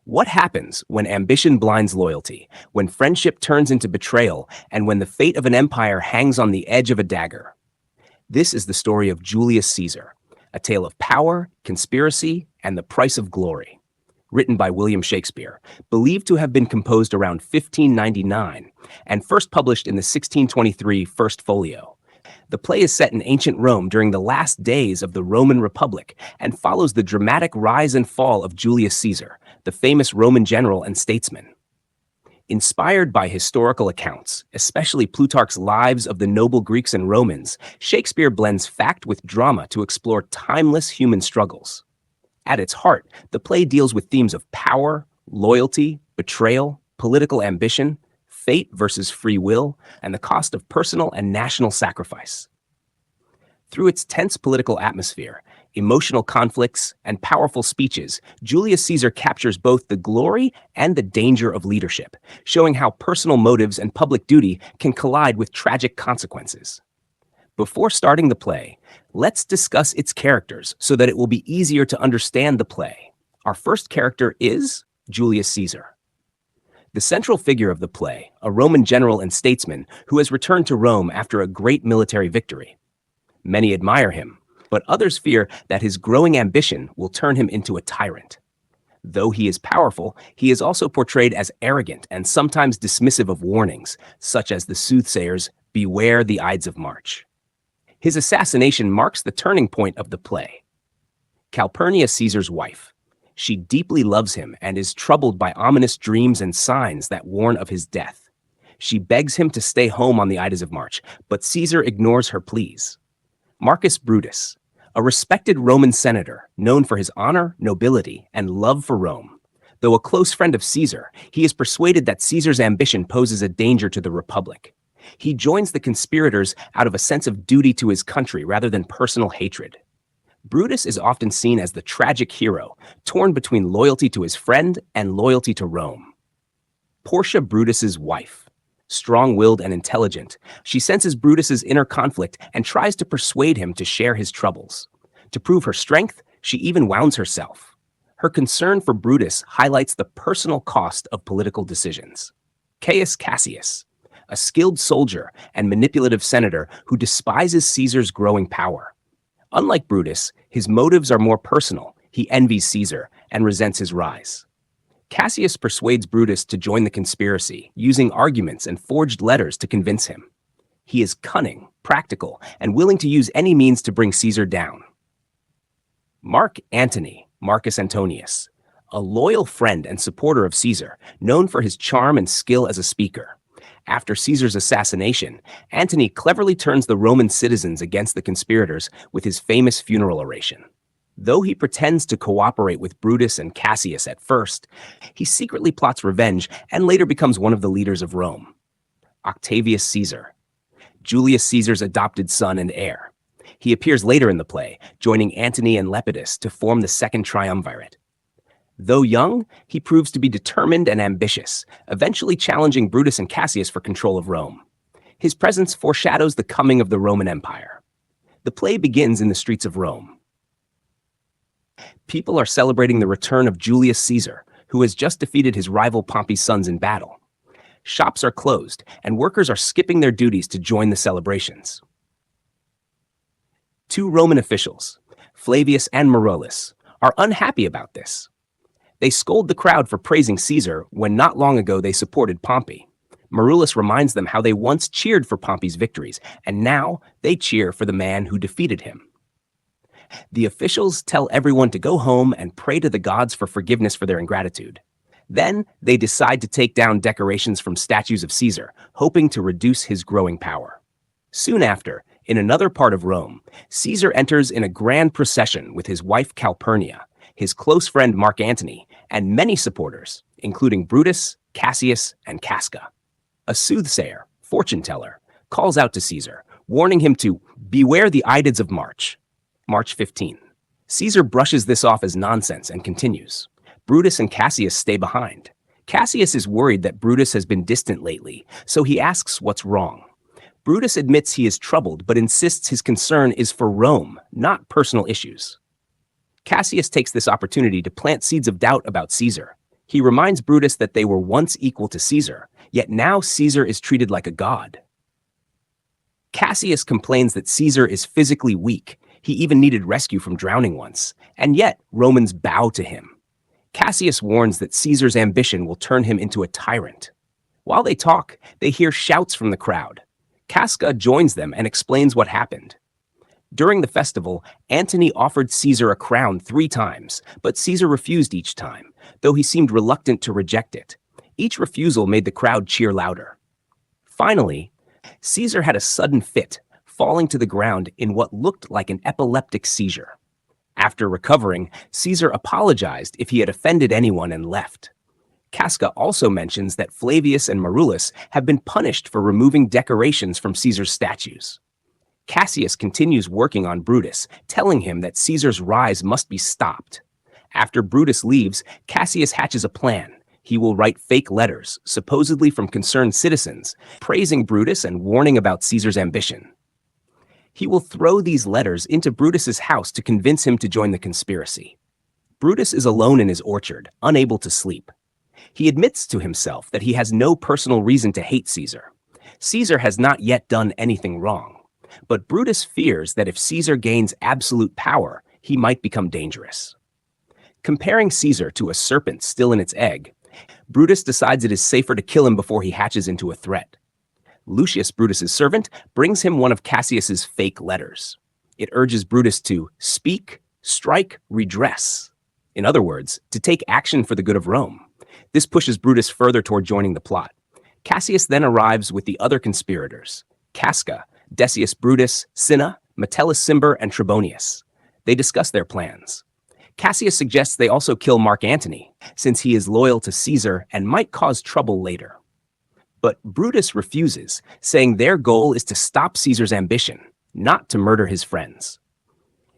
What happens when ambition blinds loyalty, when friendship turns into betrayal, and when the fate of an empire hangs on the edge of a dagger? This is the story of Julius Caesar, a tale of power, conspiracy, and the price of glory. Written by William Shakespeare, believed to have been composed around 1599, and first published in the 1623 First Folio. The play is set in ancient Rome during the last days of the Roman Republic and follows the dramatic rise and fall of Julius Caesar, the famous Roman general and statesman. Inspired by historical accounts, especially Plutarch's lives of the noble Greeks and Romans, Shakespeare blends fact with drama to explore timeless human struggles. At its heart, the play deals with themes of power, loyalty, betrayal, political ambition, fate versus free will, and the cost of personal and national sacrifice. Through its tense political atmosphere, emotional conflicts, and powerful speeches, Julius Caesar captures both the glory and the danger of leadership, showing how personal motives and public duty can collide with tragic consequences. Before starting the play, let's discuss its characters so that it will be easier to understand the play. Our first character is Julius Caesar. The central figure of the play, a Roman general and statesman who has returned to Rome after a great military victory. Many admire him, but others fear that his growing ambition will turn him into a tyrant. Though he is powerful, he is also portrayed as arrogant and sometimes dismissive of warnings, such as the soothsayer's "Beware the Ides of March." His assassination marks the turning point of the play. Calpurnia, Caesar's wife. She deeply loves him and is troubled by ominous dreams and signs that warn of his death. She begs him to stay home on the Ides of March, but Caesar ignores her pleas. Marcus Brutus, a respected Roman senator known for his honor, nobility, and love for Rome. Though a close friend of Caesar, he is persuaded that Caesar's ambition poses a danger to the Republic. He joins the conspirators out of a sense of duty to his country rather than personal hatred. Brutus is often seen as the tragic hero, torn between loyalty to his friend and loyalty to Rome. Portia, Brutus's wife. Strong-willed and intelligent, she senses Brutus's inner conflict and tries to persuade him to share his troubles. To prove her strength, she even wounds herself. Her concern for Brutus highlights the personal cost of political decisions. Caius Cassius, a skilled soldier and manipulative senator who despises Caesar's growing power. Unlike Brutus, his motives are more personal. He envies Caesar and resents his rise. Cassius persuades Brutus to join the conspiracy, using arguments and forged letters to convince him. He is cunning, practical, and willing to use any means to bring Caesar down. Mark Antony, Marcus Antonius, a loyal friend and supporter of Caesar, known for his charm and skill as a speaker. After Caesar's assassination, Antony cleverly turns the Roman citizens against the conspirators with his famous funeral oration. Though he pretends to cooperate with Brutus and Cassius at first, he secretly plots revenge and later becomes one of the leaders of Rome. Octavius Caesar, Julius Caesar's adopted son and heir. He appears later in the play, joining Antony and Lepidus to form the Second Triumvirate. Though young, he proves to be determined and ambitious, eventually challenging Brutus and Cassius for control of Rome. His presence foreshadows the coming of the Roman Empire. The play begins in the streets of Rome. People are celebrating the return of Julius Caesar, who has just defeated his rival Pompey's sons in battle. Shops are closed, and workers are skipping their duties to join the celebrations. Two Roman officials, Flavius and Marullus, are unhappy about this. They scold the crowd for praising Caesar when not long ago they supported Pompey. Marullus reminds them how they once cheered for Pompey's victories, and now they cheer for the man who defeated him. The officials tell everyone to go home and pray to the gods for forgiveness for their ingratitude. Then they decide to take down decorations from statues of Caesar, hoping to reduce his growing power. Soon after, in another part of Rome, Caesar enters in a grand procession with his wife Calpurnia, his close friend Mark Antony, and many supporters, including Brutus, Cassius, and Casca. A soothsayer, fortune teller, calls out to Caesar, warning him to beware the Ides of March. March 15. Caesar brushes this off as nonsense and continues. Brutus and Cassius stay behind. Cassius is worried that Brutus has been distant lately, so he asks what's wrong. Brutus admits he is troubled, but insists his concern is for Rome, not personal issues. Cassius takes this opportunity to plant seeds of doubt about Caesar. He reminds Brutus that they were once equal to Caesar, yet now Caesar is treated like a god. Cassius complains that Caesar is physically weak. He even needed rescue from drowning once, and yet Romans bow to him. Cassius warns that Caesar's ambition will turn him into a tyrant. While they talk, they hear shouts from the crowd. Casca joins them and explains what happened. During the festival, Antony offered Caesar a crown 3 times, but Caesar refused each time, though he seemed reluctant to reject it. Each refusal made the crowd cheer louder. Finally, Caesar had a sudden fit, falling to the ground in what looked like an epileptic seizure. After recovering, Caesar apologized if he had offended anyone and left. Casca also mentions that Flavius and Marullus have been punished for removing decorations from Caesar's statues. Cassius continues working on Brutus, telling him that Caesar's rise must be stopped. After Brutus leaves, Cassius hatches a plan. He will write fake letters, supposedly from concerned citizens, praising Brutus and warning about Caesar's ambition. He will throw these letters into Brutus's house to convince him to join the conspiracy. Brutus is alone in his orchard, unable to sleep. He admits to himself that he has no personal reason to hate Caesar. Caesar has not yet done anything wrong. But Brutus fears that if Caesar gains absolute power, he might become dangerous. Comparing Caesar to a serpent still in its egg, Brutus decides it is safer to kill him before he hatches into a threat. Lucius, Brutus's servant, brings him one of Cassius's fake letters. It urges Brutus to speak, strike, redress. In other words, to take action for the good of Rome. This pushes Brutus further toward joining the plot. Cassius then arrives with the other conspirators, Casca, Decius Brutus, Cinna, Metellus Cimber, and Trebonius. They discuss their plans. Cassius suggests they also kill Mark Antony, since he is loyal to Caesar and might cause trouble later. But Brutus refuses, saying their goal is to stop Caesar's ambition, not to murder his friends.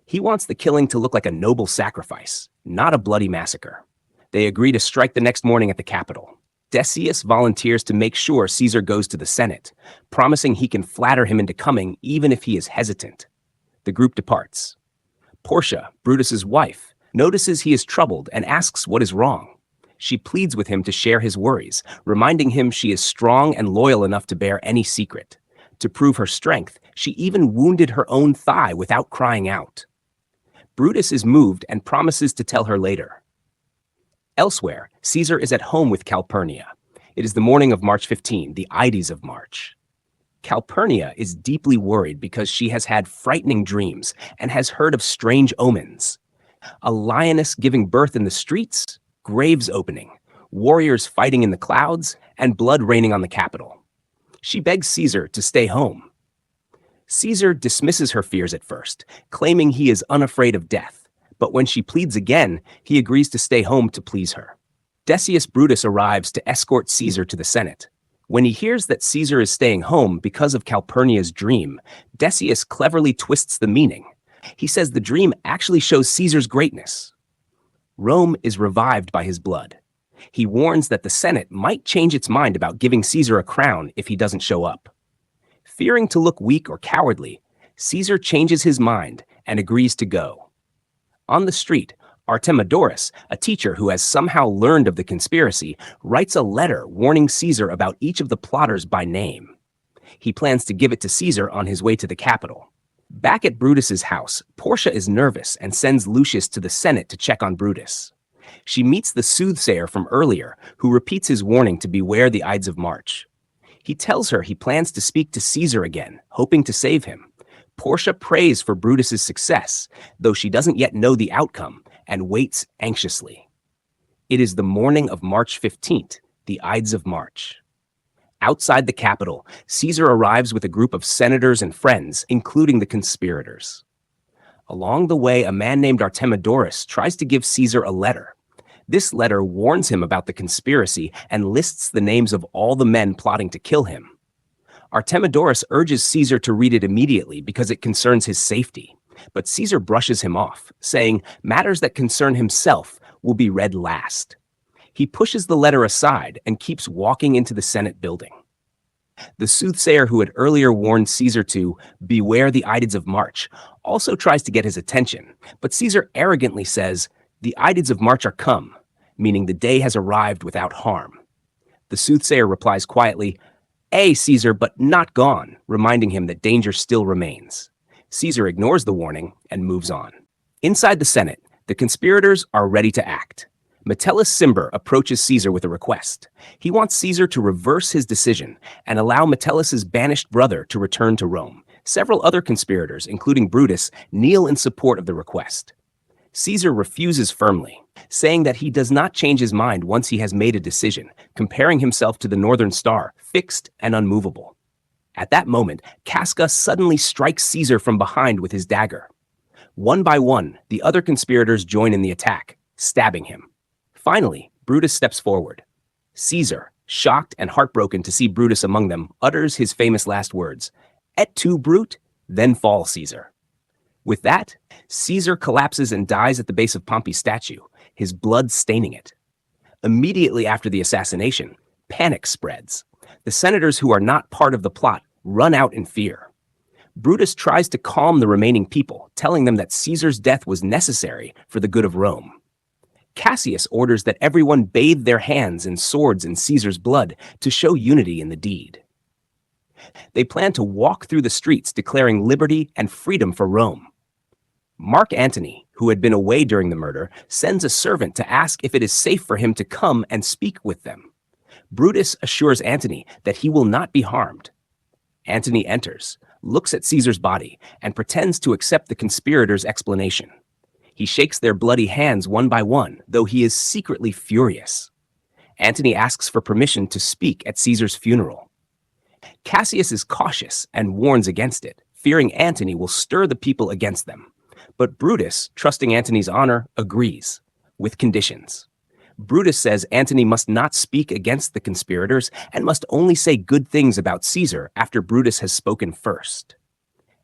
He wants the killing to look like a noble sacrifice, not a bloody massacre. They agree to strike the next morning at the Capitol. Decius volunteers to make sure Caesar goes to the Senate, promising he can flatter him into coming even if he is hesitant. The group departs. Portia, Brutus's wife, notices he is troubled and asks what is wrong. She pleads with him to share his worries, reminding him she is strong and loyal enough to bear any secret. To prove her strength, she even wounded her own thigh without crying out. Brutus is moved and promises to tell her later. Elsewhere, Caesar is at home with Calpurnia. It is the morning of March 15, the Ides of March. Calpurnia is deeply worried because she has had frightening dreams and has heard of strange omens. A lioness giving birth in the streets, graves opening, warriors fighting in the clouds, and blood raining on the Capitol. She begs Caesar to stay home. Caesar dismisses her fears at first, claiming he is unafraid of death. But when she pleads again, he agrees to stay home to please her. Decius Brutus arrives to escort Caesar to the Senate. When he hears that Caesar is staying home because of Calpurnia's dream, Decius cleverly twists the meaning. He says the dream actually shows Caesar's greatness. Rome is revived by his blood. He warns that the Senate might change its mind about giving Caesar a crown if he doesn't show up. Fearing to look weak or cowardly, Caesar changes his mind and agrees to go. On the street, Artemidorus, a teacher who has somehow learned of the conspiracy, writes a letter warning Caesar about each of the plotters by name. He plans to give it to Caesar on his way to the Capitol. Back at Brutus's house, Portia is nervous and sends Lucius to the Senate to check on Brutus. She meets the soothsayer from earlier, who repeats his warning to beware the Ides of March. He tells her he plans to speak to Caesar again, hoping to save him. Portia prays for Brutus's success, though she doesn't yet know the outcome, and waits anxiously. It is the morning of March 15th, the Ides of March. Outside the Capitol, Caesar arrives with a group of senators and friends, including the conspirators. Along the way, a man named Artemidorus tries to give Caesar a letter. This letter warns him about the conspiracy and lists the names of all the men plotting to kill him. Artemidorus urges Caesar to read it immediately because it concerns his safety, but Caesar brushes him off, saying matters that concern himself will be read last. He pushes the letter aside and keeps walking into the Senate building. The soothsayer who had earlier warned Caesar to beware the Ides of March also tries to get his attention, but Caesar arrogantly says, "The Ides of March are come. meaning the day has arrived without harm. The soothsayer replies quietly, "Aye, Caesar, but not gone," reminding him that danger still remains. Caesar ignores the warning and moves on. Inside the Senate, the conspirators are ready to act. Metellus Cimber approaches Caesar with a request. He wants Caesar to reverse his decision and allow Metellus' banished brother to return to Rome. Several other conspirators, including Brutus, kneel in support of the request. Caesar refuses firmly, saying that he does not change his mind once he has made a decision, comparing himself to the Northern Star, fixed and unmovable. At that moment, Casca suddenly strikes Caesar from behind with his dagger. One by one, the other conspirators join in the attack, stabbing him. Finally, Brutus steps forward. Caesar, shocked and heartbroken to see Brutus among them, utters his famous last words, "Et tu, Brute? Then fall, Caesar." With that, Caesar collapses and dies at the base of Pompey's statue, his blood staining it. Immediately after the assassination, panic spreads. The senators who are not part of the plot run out in fear. Brutus tries to calm the remaining people, telling them that Caesar's death was necessary for the good of Rome. Cassius orders that everyone bathe their hands and swords in Caesar's blood to show unity in the deed. They plan to walk through the streets declaring liberty and freedom for Rome. Mark Antony, who had been away during the murder, sends a servant to ask if it is safe for him to come and speak with them. Brutus assures Antony that he will not be harmed. Antony enters, looks at Caesar's body, and pretends to accept the conspirators' explanation. He shakes their bloody hands one by one, though he is secretly furious. Antony asks for permission to speak at Caesar's funeral. Cassius is cautious and warns against it, fearing Antony will stir the people against them. But Brutus, trusting Antony's honor, agrees, with conditions. Brutus says Antony must not speak against the conspirators and must only say good things about Caesar after Brutus has spoken first.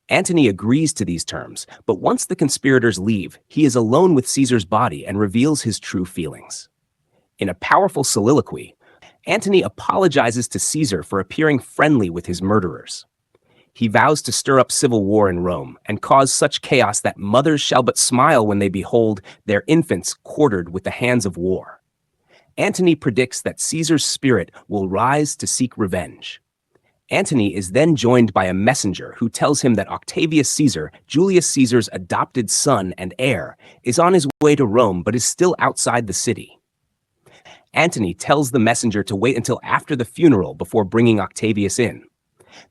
Antony agrees to these terms, but once the conspirators leave, he is alone with Caesar's body and reveals his true feelings. In a powerful soliloquy, Antony apologizes to Caesar for appearing friendly with his murderers. He vows to stir up civil war in Rome and cause such chaos that mothers shall but smile when they behold their infants quartered with the hands of war. Antony predicts that Caesar's spirit will rise to seek revenge. Antony is then joined by a messenger who tells him that Octavius Caesar, Julius Caesar's adopted son and heir, is on his way to Rome but is still outside the city. Antony tells the messenger to wait until after the funeral before bringing Octavius in.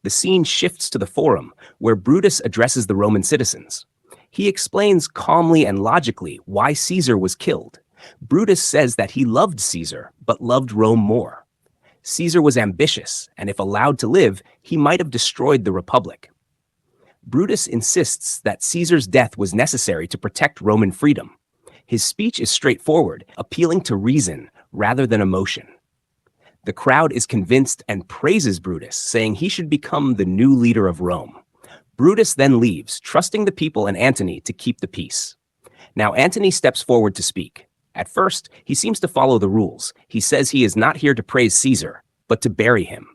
The scene shifts to the Forum, where Brutus addresses the Roman citizens. He explains calmly and logically why Caesar was killed. Brutus says that he loved Caesar, but loved Rome more. Caesar was ambitious, and if allowed to live, he might have destroyed the Republic. Brutus insists that Caesar's death was necessary to protect Roman freedom. His speech is straightforward, appealing to reason rather than emotion. The crowd is convinced and praises Brutus, saying he should become the new leader of Rome. Brutus then leaves, trusting the people and Antony to keep the peace. Now Antony steps forward to speak. At first, he seems to follow the rules. He says he is not here to praise Caesar, but to bury him.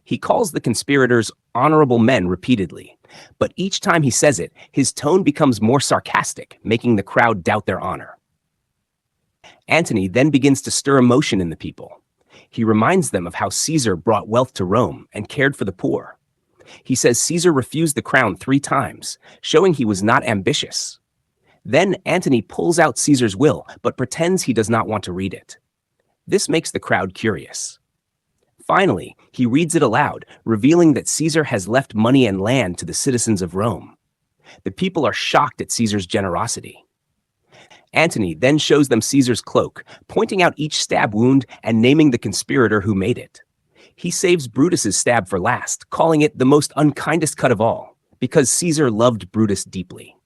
He calls the conspirators honorable men repeatedly, but each time he says it, his tone becomes more sarcastic, making the crowd doubt their honor. Antony then begins to stir emotion in the people. He reminds them of how Caesar brought wealth to Rome and cared for the poor. He says Caesar refused the crown 3 times, showing he was not ambitious. Then Antony pulls out Caesar's will, but pretends he does not want to read it. This makes the crowd curious. Finally, he reads it aloud, revealing that Caesar has left money and land to the citizens of Rome. The people are shocked at Caesar's generosity. Antony then shows them Caesar's cloak, pointing out each stab wound and naming the conspirator who made it. He saves Brutus's stab for last, calling it the most unkindest cut of all, because Caesar loved Brutus deeply.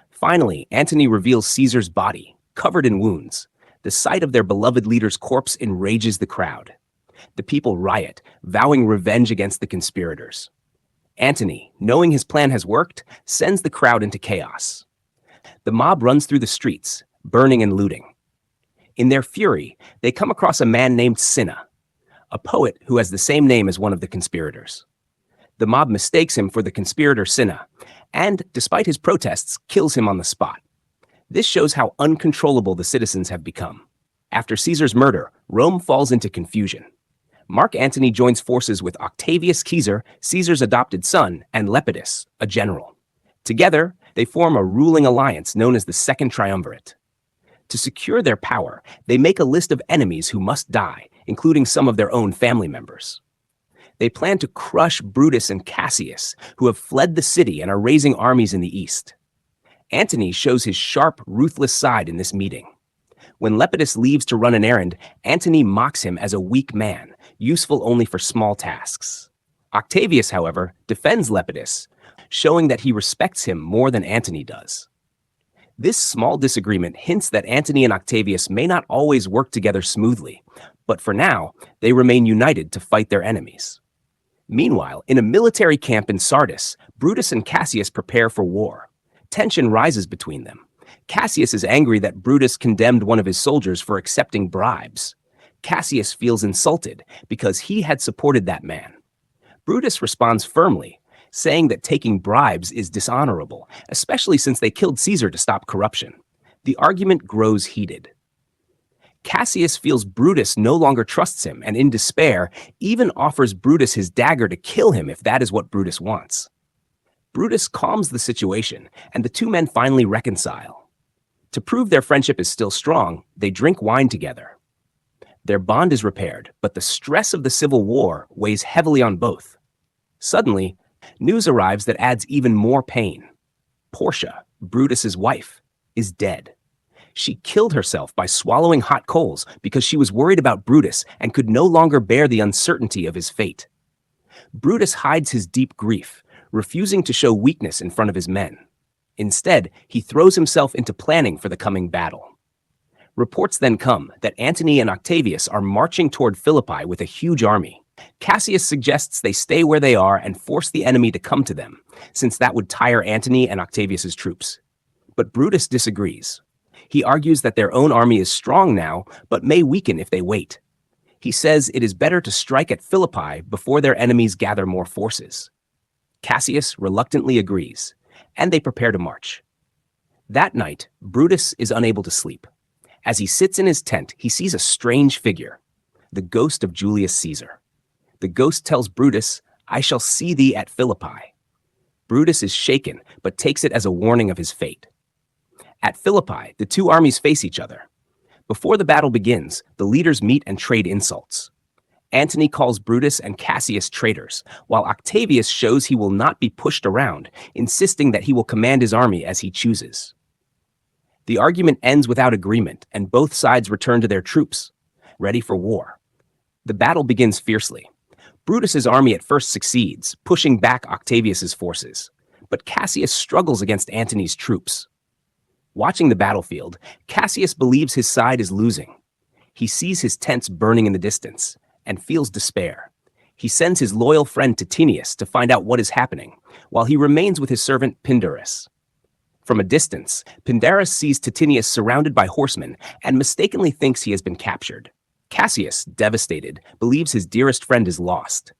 Finally, Antony reveals Caesar's body, covered in wounds. The sight of their beloved leader's corpse enrages the crowd. The people riot, vowing revenge against the conspirators. Antony, knowing his plan has worked, sends the crowd into chaos. The mob runs through the streets, burning and looting. In their fury, they come across a man named Cinna, a poet who has the same name as one of the conspirators. The mob mistakes him for the conspirator Cinna, and, despite his protests, kills him on the spot. This shows how uncontrollable the citizens have become. After Caesar's murder, Rome falls into confusion. Mark Antony joins forces with Octavius Caesar, Caesar's adopted son, and Lepidus, a general. Together, they form a ruling alliance known as the Second Triumvirate. To secure their power, they make a list of enemies who must die, including some of their own family members. They plan to crush Brutus and Cassius, who have fled the city and are raising armies in the east. Antony shows his sharp, ruthless side in this meeting. When Lepidus leaves to run an errand, Antony mocks him as a weak man, useful only for small tasks. Octavius, however, defends Lepidus, showing that he respects him more than Antony does. This small disagreement hints that Antony and Octavius may not always work together smoothly, but for now, they remain united to fight their enemies. Meanwhile, in a military camp in Sardis, Brutus and Cassius prepare for war. Tension rises between them. Cassius is angry that Brutus condemned one of his soldiers for accepting bribes. Cassius feels insulted because he had supported that man. Brutus responds firmly, saying that taking bribes is dishonorable, especially since they killed Caesar to stop corruption. The argument grows heated. Cassius feels Brutus no longer trusts him and, in despair, even offers Brutus his dagger to kill him if that is what Brutus wants. Brutus calms the situation, and the two men finally reconcile. To prove their friendship is still strong, they drink wine together. Their bond is repaired, but the stress of the civil war weighs heavily on both. Suddenly, news arrives that adds even more pain. Portia, Brutus's wife, is dead. She killed herself by swallowing hot coals because she was worried about Brutus and could no longer bear the uncertainty of his fate. Brutus hides his deep grief, refusing to show weakness in front of his men. Instead, he throws himself into planning for the coming battle. Reports then come that Antony and Octavius are marching toward Philippi with a huge army. Cassius suggests they stay where they are and force the enemy to come to them, since that would tire Antony and Octavius's troops. But Brutus disagrees. He argues that their own army is strong now, but may weaken if they wait. He says it is better to strike at Philippi before their enemies gather more forces. Cassius reluctantly agrees, and they prepare to march. That night, Brutus is unable to sleep. As he sits in his tent, he sees a strange figure, the ghost of Julius Caesar. The ghost tells Brutus, "I shall see thee at Philippi." Brutus is shaken, but takes it as a warning of his fate. At Philippi, the two armies face each other. Before the battle begins, the leaders meet and trade insults. Antony calls Brutus and Cassius traitors, while Octavius shows he will not be pushed around, insisting that he will command his army as he chooses. The argument ends without agreement, and both sides return to their troops, ready for war. The battle begins fiercely. Brutus's army at first succeeds, pushing back Octavius's forces, but Cassius struggles against Antony's troops. Watching the battlefield, Cassius believes his side is losing. He sees his tents burning in the distance and feels despair. He sends his loyal friend Titinius to find out what is happening, while he remains with his servant Pindarus. From a distance, Pindarus sees Titinius surrounded by horsemen and mistakenly thinks he has been captured. Cassius, devastated, believes his dearest friend is lost.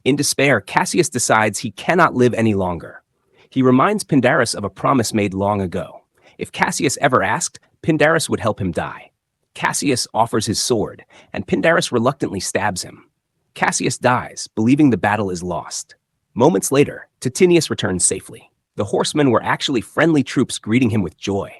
In despair, Cassius decides he cannot live any longer. He reminds Pindarus of a promise made long ago. If Cassius ever asked, Pindarus would help him die. Cassius offers his sword, and Pindarus reluctantly stabs him. Cassius dies, believing the battle is lost. Moments later, Titinius returns safely. The horsemen were actually friendly troops greeting him with joy.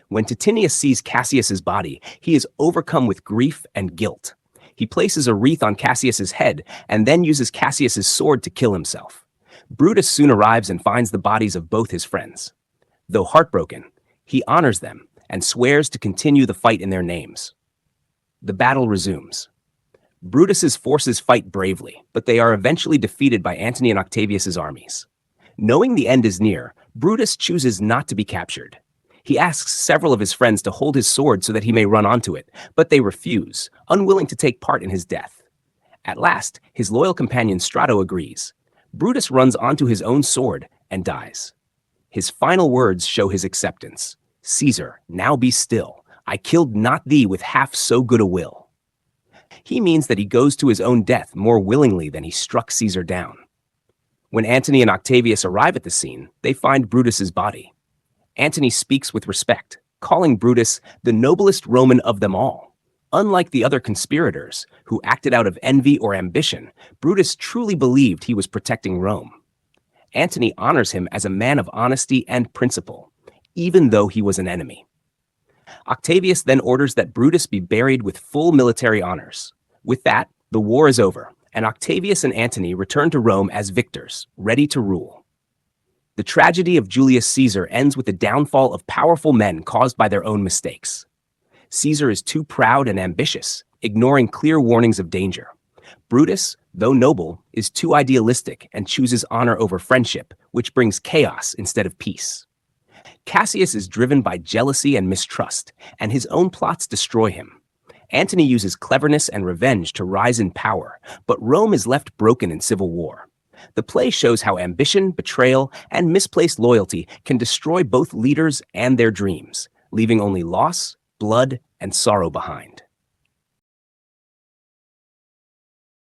When Titinius sees Cassius's body, he is overcome with grief and guilt. He places a wreath on Cassius's head and then uses Cassius's sword to kill himself. Brutus soon arrives and finds the bodies of both his friends. Though heartbroken, he honors them and swears to continue the fight in their names. The battle resumes. Brutus's forces fight bravely, but they are eventually defeated by Antony and Octavius's armies. Knowing the end is near, Brutus chooses not to be captured. He asks several of his friends to hold his sword so that he may run onto it, but they refuse, unwilling to take part in his death. At last, his loyal companion Strato agrees. Brutus runs onto his own sword and dies. His final words show his acceptance. "Caesar, now be still. I killed not thee with half so good a will." He means that he goes to his own death more willingly than he struck Caesar down. When Antony and Octavius arrive at the scene, they find Brutus's body. Antony speaks with respect, calling Brutus the noblest Roman of them all. Unlike the other conspirators, who acted out of envy or ambition, Brutus truly believed he was protecting Rome. Antony honors him as a man of honesty and principle, even though he was an enemy. Octavius then orders that Brutus be buried with full military honors. With that, the war is over, and Octavius and Antony return to Rome as victors, ready to rule. The tragedy of Julius Caesar ends with the downfall of powerful men caused by their own mistakes. Caesar is too proud and ambitious, ignoring clear warnings of danger. Brutus, though noble, is too idealistic and chooses honor over friendship, which brings chaos instead of peace. Cassius is driven by jealousy and mistrust, and his own plots destroy him. Antony uses cleverness and revenge to rise in power, but Rome is left broken in civil war. The play shows how ambition, betrayal, and misplaced loyalty can destroy both leaders and their dreams, leaving only loss, blood, and sorrow behind.